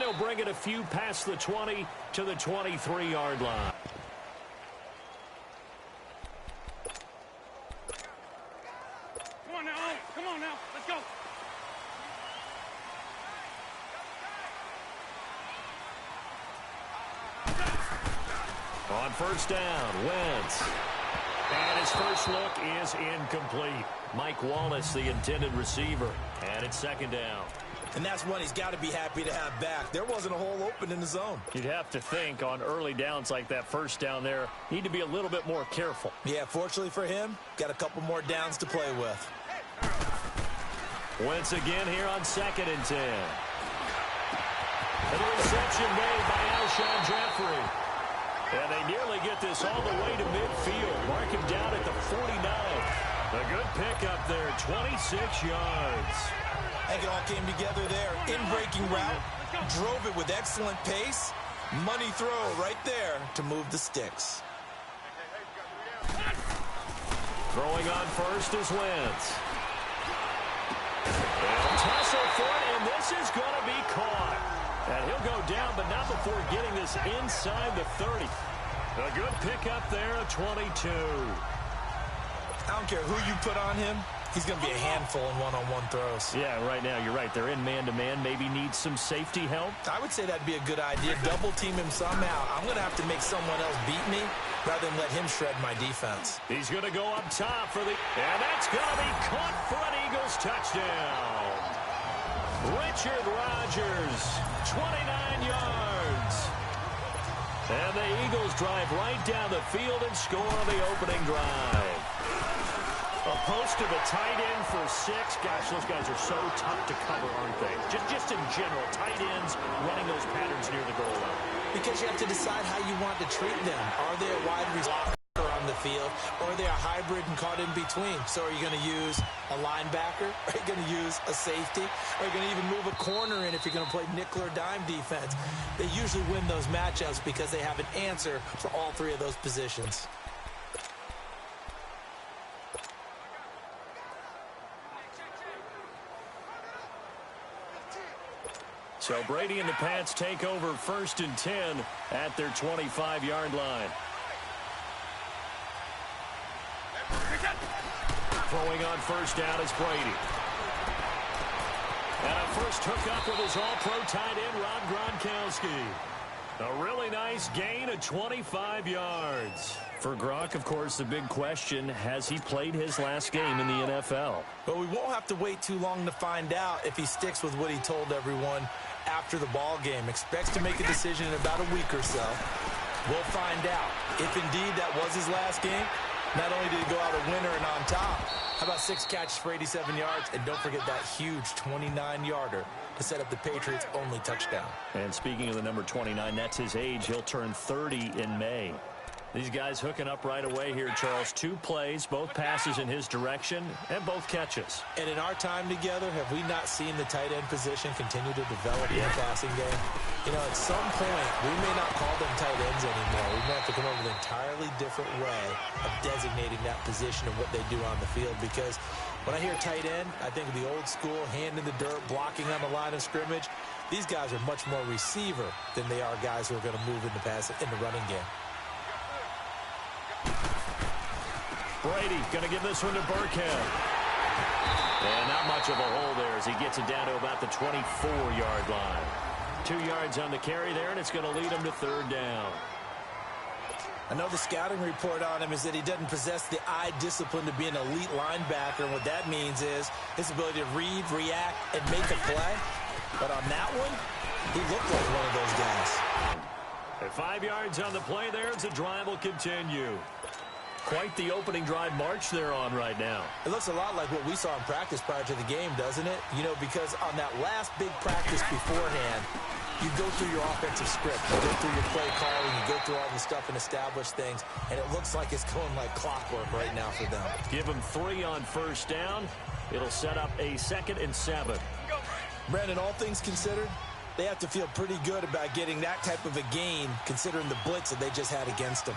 he'll bring it a few past the 20 to the 23-yard line. Come on now. Let's go. On first down, Wentz. And his first look is incomplete. Mike Wallace, the intended receiver. And it's second down. And that's one he's got to be happy to have back. There wasn't a hole open in the zone. You'd have to think on early downs like that first down there, need to be a little bit more careful. Yeah, fortunately for him, got a couple more downs to play with. Wentz again here on 2nd and 10. And the reception made by Alshon Jeffrey. And they nearly get this all the way to midfield. Mark him down at the 49. A good pickup there, 26 yards. I think it all came together there. In-breaking route, drove it with excellent pace. Money throw right there to move the sticks. Throwing on first is Wentz. And tussle for it, and this is going to be caught. And he'll go down, but not before getting this inside the 30. A good pickup there, a 22. I don't care who you put on him. He's going to be a handful in one-on-one throws. Yeah, right now, you're right. They're in man-to-man. Maybe need some safety help. I would say that'd be a good idea. Double team him somehow. I'm going to have to make someone else beat me rather than let him shred my defense. He's going to go up top for the... And that's going to be caught for an Eagles touchdown. Richard Rodgers, 29 yards. And the Eagles drive right down the field and score on the opening drive. A post to the tight end for 6. Gosh, those guys are so tough to cover, aren't they? Just in general, tight ends running those patterns near the goal line. Because you have to decide how you want to treat them. Are they a wide receiver on the field, or are they a hybrid and caught in between? So are you going to use a linebacker? Are you going to use a safety? Are you going to even move a corner in if you're going to play nickel or dime defense? They usually win those matchups because they have an answer for all three of those positions. So Brady and the Pats take over 1st and 10 at their 25-yard line. Throwing on first down is Brady. And a first hookup with his all-pro tight end, Rob Gronkowski. A really nice gain of 25 yards. For Gronk, of course, the big question, has he played his last game in the NFL? But we won't have to wait too long to find out if he sticks with what he told everyone after the ball game. Expects to make a decision in about a week or so. We'll find out. If indeed that was his last game, not only did he go out a winner and on top, how about 6 catches for 87 yards? And don't forget that huge 29-yarder to set up the Patriots' only touchdown. And speaking of the number 29, that's his age. He'll turn 30 in May. These guys hooking up right away here, Charles. 2 plays, both passes in his direction, and both catches. And in our time together, have we not seen the tight end position continue to develop in the passing game? You know, at some point, we may not call them tight ends anymore. We may have to come up with an entirely different way of designating that position and what they do on the field. Because when I hear tight end, I think of the old school, hand in the dirt, blocking on the line of scrimmage. These guys are much more receiver than they are guys who are going to move in the running game. Brady going to give this one to Burkhead. And not much of a hole there as he gets it down to about the 24-yard line. 2 yards on the carry there, and it's going to lead him to 3rd down. I know the scouting report on him is that he doesn't possess the eye discipline to be an elite linebacker, and what that means is his ability to read, react, and make a play. But on that one, he looked like one of those guys. At 5 yards on the play there, as the drive will continue. Quite the opening drive march they're on right now. It looks a lot like what we saw in practice prior to the game, doesn't it? You know, because on that last big practice beforehand, you go through your offensive script, you go through your play calling, you go through all the stuff and establish things, and it looks like it's going like clockwork right now for them. Give them 3 on first down. It'll set up a 2nd and 7. Brandon, all things considered, they have to feel pretty good about getting that type of a gain considering the blitz that they just had against them.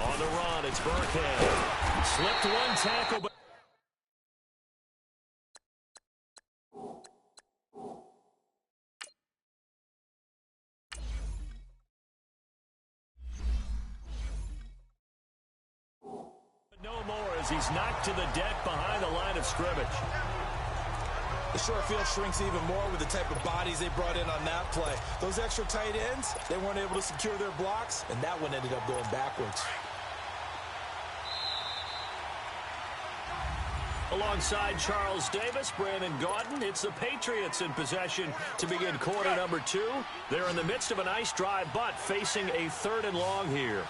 On the run, it's Burkhead. Slipped 1 tackle, but as he's knocked to the deck behind the line of scrimmage. The short field shrinks even more with the type of bodies they brought in on that play. Those extra tight ends, they weren't able to secure their blocks, and that one ended up going backwards. Alongside Charles Davis, Brandon Gaudin, it's the Patriots in possession to begin quarter number 2. They're in the midst of a nice drive, but facing a 3rd and long here.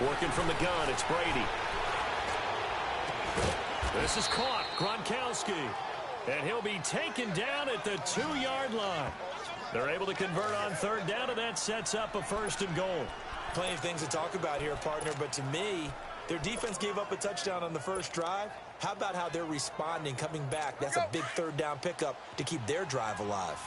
Working from the gun, it's Brady. This is caught, Gronkowski. And he'll be taken down at the 2-yard line. They're able to convert on 3rd down, and that sets up a 1st and goal. Plenty of things to talk about here, partner, but to me, their defense gave up a touchdown on the first drive. How about how they're responding, coming back? That's a big 3rd down pickup to keep their drive alive.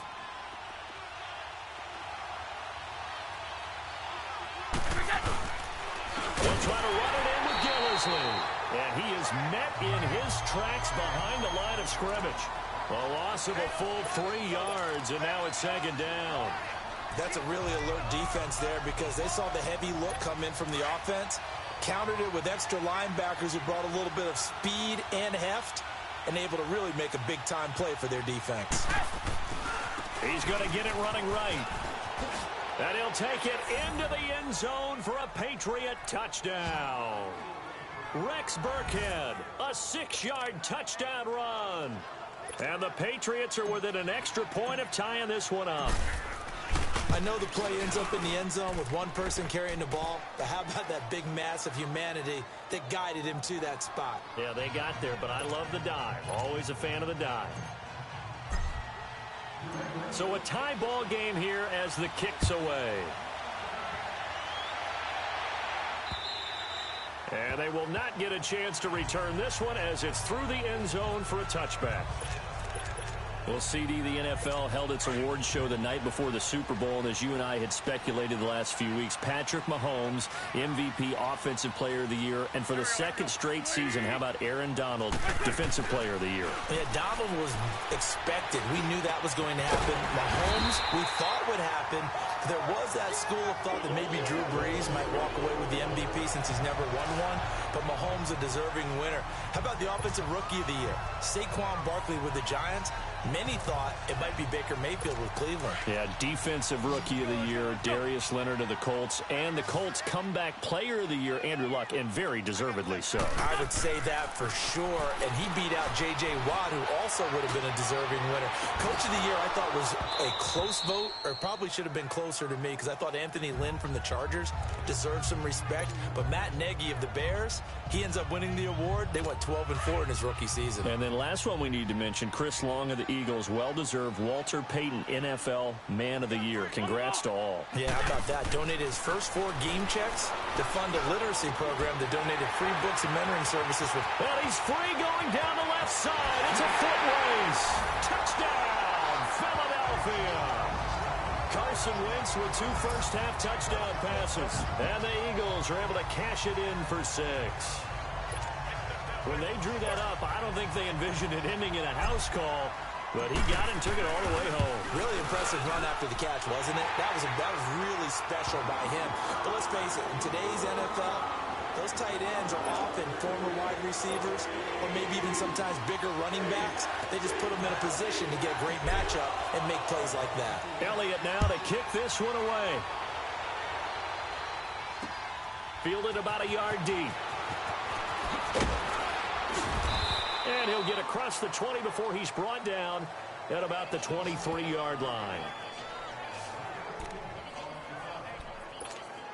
They'll try to run it in with Gillislee. And he is met in his tracks behind the line of scrimmage. A loss of a full 3 yards, and now it's 2nd down. That's a really alert defense there because they saw the heavy look come in from the offense, countered it with extra linebackers who brought a little bit of speed and heft, and able to really make a big-time play for their defense. He's going to get it running right. And he'll take it into the end zone for a Patriot touchdown. Rex Burkhead, a 6-yard touchdown run. And the Patriots are within an extra point of tying this one up. I know the play ends up in the end zone with one person carrying the ball, but how about that big mass of humanity that guided him to that spot? Yeah, they got there, but I love the dive. Always a fan of the dive. So a tie ball game here as the kick's away. And they will not get a chance to return this one as it's through the end zone for a touchback. Well, CD, the NFL held its awards show the night before the Super Bowl, and as you and I had speculated the last few weeks, Patrick Mahomes, MVP, Offensive Player of the Year, and for the 2nd straight season, how about Aaron Donald, Defensive Player of the Year? Yeah, Donald was expected. We knew that was going to happen. Mahomes, we thought would happen. There was that school of thought that maybe Drew Brees might walk away with the MVP since he's never won one, but Mahomes a deserving winner. How about the Offensive Rookie of the Year? Saquon Barkley with the Giants. Many thought it might be Baker Mayfield with Cleveland. Yeah, Defensive Rookie of the Year, Darius Leonard of the Colts, and the Colts Comeback Player of the Year, Andrew Luck, and very deservedly so. I would say that for sure, and he beat out J.J. Watt, who also would have been a deserving winner. Coach of the Year, I thought was a close vote, or probably should have been closer to me, because I thought Anthony Lynn from the Chargers deserved some respect, but Matt Nagy of the Bears, he ends up winning the award. They went 12-4 in his rookie season. And then last one we need to mention, Chris Long of the Eagles, well-deserved Walter Payton NFL Man of the Year. Congrats to all. Yeah, how about that? Donated his first 4 game checks to fund a literacy program that donated free books and mentoring services. Well, he's free going down the left side. It's a foot race. Touchdown, Philadelphia. Carson Wentz with 2 first-half touchdown passes. And the Eagles are able to cash it in for 6. When they drew that up, I don't think they envisioned it ending in a house call, but he got it and took it all the way home. Really impressive run after the catch, wasn't it? That was really special by him. But let's face it, in today's NFL, those tight ends are often former wide receivers or maybe even sometimes bigger running backs. They just put them in a position to get a great matchup and make plays like that. Elliott now to kick this one away. Fielded about a yard deep. And he'll get across the 20 before he's brought down at about the 23-yard line.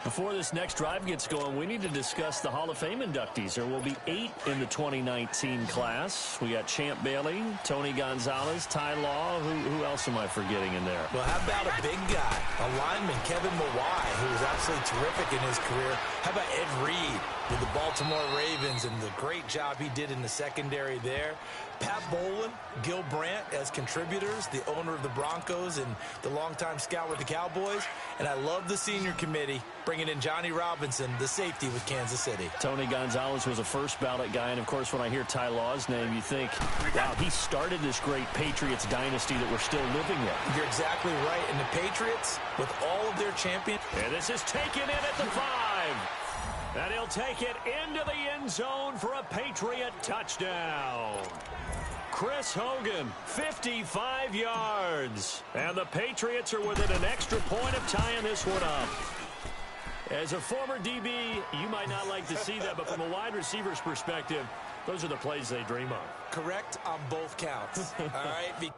Before this next drive gets going, we need to discuss the Hall of Fame inductees. There will be 8 in the 2019 class. We got Champ Bailey, Tony Gonzalez, Ty Law. Who else am I forgetting in there? Well, how about a big guy, a lineman, Kevin Mawai, who was absolutely terrific in his career. How about Ed Reed with the Baltimore Ravens and the great job he did in the secondary there. Pat Bowlen, Gil Brandt as contributors, the owner of the Broncos and the longtime scout with the Cowboys. And I love the senior committee bringing in Johnny Robinson, the safety with Kansas City. Tony Gonzalez was a first ballot guy, and of course when I hear Ty Law's name, you think, wow, he started this great Patriots dynasty that we're still living in. You're exactly right. And the Patriots, with all of their their champion. And this is taken in at the 5. And he'll take it into the end zone for a Patriot touchdown. Chris Hogan, 55 yards. And the Patriots are within an extra point of tying this one up. As a former DB, you might not like to see that, but from a wide receiver's perspective, those are the plays they dream of. Correct on both counts. All right.